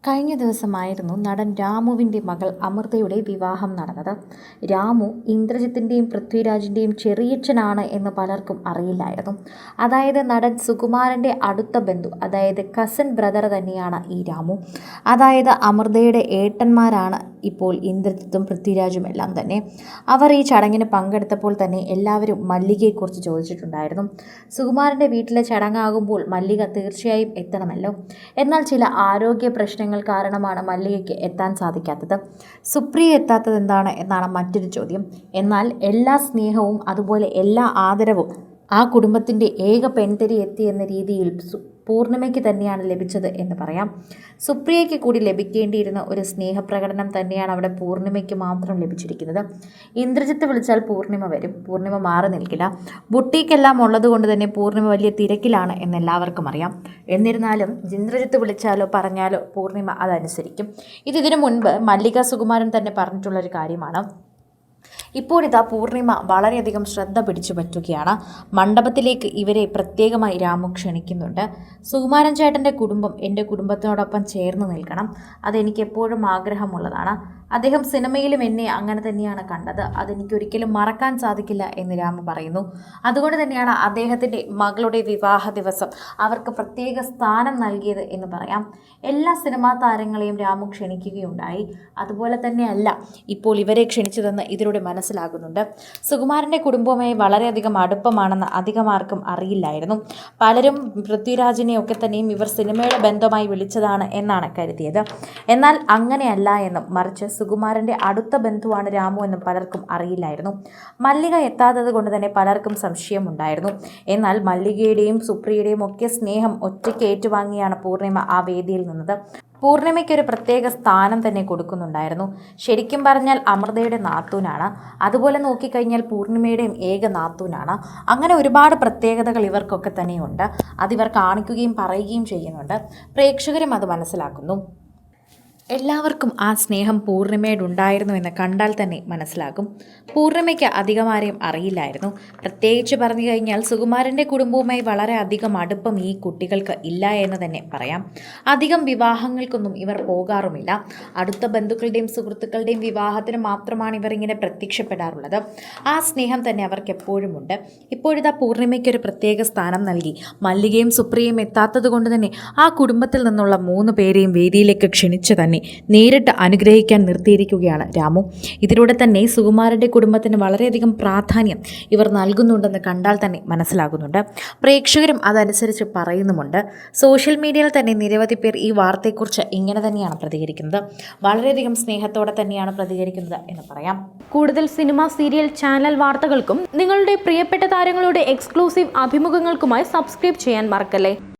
കഴിഞ്ഞ ദിവസമായിരുന്നു നടൻ രാമുവിൻ്റെ മകൾ അമൃതയുടെ വിവാഹം നടന്നത്. രാമു ഇന്ദ്രജിത്തിൻ്റെയും പൃഥ്വിരാജിൻ്റെയും ചെറിയച്ഛനാണ് എന്ന് പലർക്കും അറിയില്ലായിരുന്നു. അതായത് നടൻ സുകുമാരൻ്റെ അടുത്ത ബന്ധു, അതായത് കസിൻ ബ്രദർ തന്നെയാണ് ഈ രാമു. അതായത് അമൃതയുടെ ഏട്ടന്മാരാണ് ഇപ്പോൾ ഇന്ദ്രജിത്തും പൃഥ്വിരാജും എല്ലാം തന്നെ. അവർ ഈ ചടങ്ങിന് പങ്കെടുത്തപ്പോൾ തന്നെ എല്ലാവരും മല്ലികയെക്കുറിച്ച് ചോദിച്ചിട്ടുണ്ടായിരുന്നു. സുകുമാരൻ്റെ വീട്ടിലെ ചടങ്ങാകുമ്പോൾ മല്ലിക തീർച്ചയായും എത്തണമല്ലോ. എന്നാൽ ചില ആരോഗ്യ പ്രശ്നങ്ങൾ കാരണമാണ് മല്ലികയ്ക്ക് എത്താൻ സാധിക്കാത്തത്. സുപ്രിയ എത്താത്തത് എന്താണ് എന്നാണ് മറ്റൊരു ചോദ്യം. എന്നാൽ എല്ലാ സ്നേഹവും അതുപോലെ എല്ലാ ആദരവും ആ കുടുംബത്തിൻ്റെ ഏക പെൺതരി എത്തിയെന്ന രീതിയിൽ പൂർണിമയ്ക്ക് തന്നെയാണ് ലഭിച്ചത് എന്ന് പറയാം. സുപ്രിയയ്ക്ക് കൂടി ലഭിക്കേണ്ടിയിരുന്ന ഒരു സ്നേഹപ്രകടനം തന്നെയാണ് അവിടെ പൂർണിമയ്ക്ക് മാത്രം ലഭിച്ചിരിക്കുന്നത്. ഇന്ദ്രജിത്ത് വിളിച്ചാൽ പൂർണിമ വരും, പൂർണിമ മാറി നിൽക്കില്ല. ബുട്ടീക്കെല്ലാം ഉള്ളത് കൊണ്ട് തന്നെ പൂർണിമ വലിയ തിരക്കിലാണ് എന്നെല്ലാവർക്കും അറിയാം. എന്നിരുന്നാലും ഇന്ദ്രജിത്ത് വിളിച്ചാലോ പറഞ്ഞാലോ പൂർണിമ അതനുസരിക്കും. ഇതിനു മുൻപ് മല്ലിക സുകുമാരൻ തന്നെ പറഞ്ഞിട്ടുള്ളൊരു കാര്യമാണ്. ഇപ്പോഴിതാ പൂർണിമ വളരെയധികം ശ്രദ്ധ പിടിച്ചു പറ്റുകയാണ്. മണ്ഡപത്തിലേക്ക് ഇവരെ പ്രത്യേകമായി രാമു ക്ഷണിക്കുന്നുണ്ട്. സുകുമാരൻ ചേട്ടൻ്റെ കുടുംബം എൻ്റെ കുടുംബത്തിനോടൊപ്പം ചേർന്ന് നിൽക്കണം, അതെനിക്ക് എപ്പോഴും ആഗ്രഹമുള്ളതാണ്. അദ്ദേഹം സിനിമയിലും എന്നെ അങ്ങനെ തന്നെയാണ് കണ്ടത്, അതെനിക്കൊരിക്കലും മറക്കാൻ സാധിക്കില്ല എന്ന് രാമു പറയുന്നു. അതുകൊണ്ട് തന്നെയാണ് അദ്ദേഹത്തിൻ്റെ മകളുടെ വിവാഹ ദിവസം അവർക്ക് പ്രത്യേക സ്ഥാനം നൽകിയത് എന്ന് പറയാം. എല്ലാ സിനിമാ താരങ്ങളെയും രാമു ക്ഷണിക്കുകയുണ്ടായി. അതുപോലെ തന്നെയല്ല ഇപ്പോൾ ഇവരെ ക്ഷണിച്ചതെന്ന് ഇതിലൂടെ മനസ്സിലാകുന്നുണ്ട്. സുകുമാരൻ്റെ കുടുംബവുമായി വളരെയധികം അടുപ്പമാണെന്ന് അധികം ആർക്കും അറിയില്ലായിരുന്നു. പലരും പൃഥ്വിരാജിനെയൊക്കെ തന്നെയും ഇവർ സിനിമയുടെ ബന്ധമായി വിളിച്ചതാണ് എന്നാണ് കരുതിയത്. എന്നാൽ അങ്ങനെയല്ല എന്നും മറിച്ച് സുകുമാരൻ്റെ അടുത്ത ബന്ധുവാണ് രാമു എന്നും പലർക്കും അറിയില്ലായിരുന്നു. മല്ലിക എത്താത്തത് കൊണ്ട് തന്നെ പലർക്കും സംശയമുണ്ടായിരുന്നു. എന്നാൽ മല്ലികയുടെയും സുപ്രിയയുടെയും ഒക്കെ സ്നേഹം ഒറ്റയ്ക്ക് ഏറ്റുവാങ്ങിയാണ് പൂർണിമ ആ വേദിയിൽ നിന്നത്. പൂർണിമയ്ക്കൊരു പ്രത്യേക സ്ഥാനം തന്നെ കൊടുക്കുന്നുണ്ടായിരുന്നു. ശരിക്കും പറഞ്ഞാൽ അമൃതയുടെ നാത്തൂനാണ്, അതുപോലെ നോക്കിക്കഴിഞ്ഞാൽ പൂർണിമയുടെയും ഏക നാത്തൂനാണ്. അങ്ങനെ ഒരുപാട് പ്രത്യേകതകൾ ഇവർക്കൊക്കെ തന്നെയുണ്ട്. അതിവർ കാണിക്കുകയും പറയുകയും ചെയ്യുന്നുണ്ട്. പ്രേക്ഷകരും അത് മനസ്സിലാക്കുന്നു. എല്ലാവർക്കും ആ സ്നേഹം പൂർണിമയോടുണ്ടായിരുന്നു എന്ന് കണ്ടാൽ തന്നെ മനസ്സിലാകും. പൂർണിമയ്ക്ക് അധികമാരെയും അറിയില്ലായിരുന്നു. പ്രത്യേകിച്ച് പറഞ്ഞു കഴിഞ്ഞാൽ സുകുമാരൻ്റെ കുടുംബവുമായി വളരെ അധികം അടുപ്പം ഈ കുട്ടികൾക്ക് ഇല്ല എന്ന് തന്നെ പറയാം. അധികം വിവാഹങ്ങൾക്കൊന്നും ഇവർ പോകാറുമില്ല. അടുത്ത ബന്ധുക്കളുടെയും സുഹൃത്തുക്കളുടെയും വിവാഹത്തിന് മാത്രമാണ് ഇവർ ഇങ്ങനെ പ്രത്യക്ഷപ്പെടാറുള്ളത്. ആ സ്നേഹം തന്നെ അവർക്ക് എപ്പോഴും ഉണ്ട്. ഇപ്പോഴിതാ പൂർണിമയ്ക്കൊരു പ്രത്യേക സ്ഥാനം നൽകി. മല്ലികയും സുപ്രിയയും എത്താത്തത് കൊണ്ട് തന്നെ ആ കുടുംബത്തിൽ നിന്നുള്ള 3 പേരെയും വേദിയിലേക്ക് ക്ഷണിച്ചു തന്നെ നേരിട്ട് അനുഗ്രഹിക്കാൻ നിർത്തിയിരിക്കുകയാണ് രാമു. ഇതിലൂടെ തന്നെ സുകുമാരൻ്റെ കുടുംബത്തിന് വളരെയധികം പ്രാധാന്യം ഇവർ നൽകുന്നുണ്ടെന്ന് കണ്ടാൽ തന്നെ മനസ്സിലാകുന്നുണ്ട്. പ്രേക്ഷകരും അതനുസരിച്ച് പറയുന്നുമുണ്ട്. സോഷ്യൽ മീഡിയയിൽ തന്നെ നിരവധി പേർ ഈ വാർത്തയെക്കുറിച്ച് ഇങ്ങനെ തന്നെയാണ് പ്രതികരിക്കുന്നത്. വളരെയധികം സ്നേഹത്തോടെ തന്നെയാണ് പ്രതികരിക്കുന്നത് എന്ന് പറയാം. കൂടുതൽ സിനിമ, സീരിയൽ, ചാനൽ വാർത്തകൾക്കും നിങ്ങളുടെ പ്രിയപ്പെട്ട താരങ്ങളുടെ എക്സ്ക്ലൂസീവ് അഭിമുഖങ്ങൾക്കുമായി സബ്സ്ക്രൈബ് ചെയ്യാൻ മറക്കല്ലേ.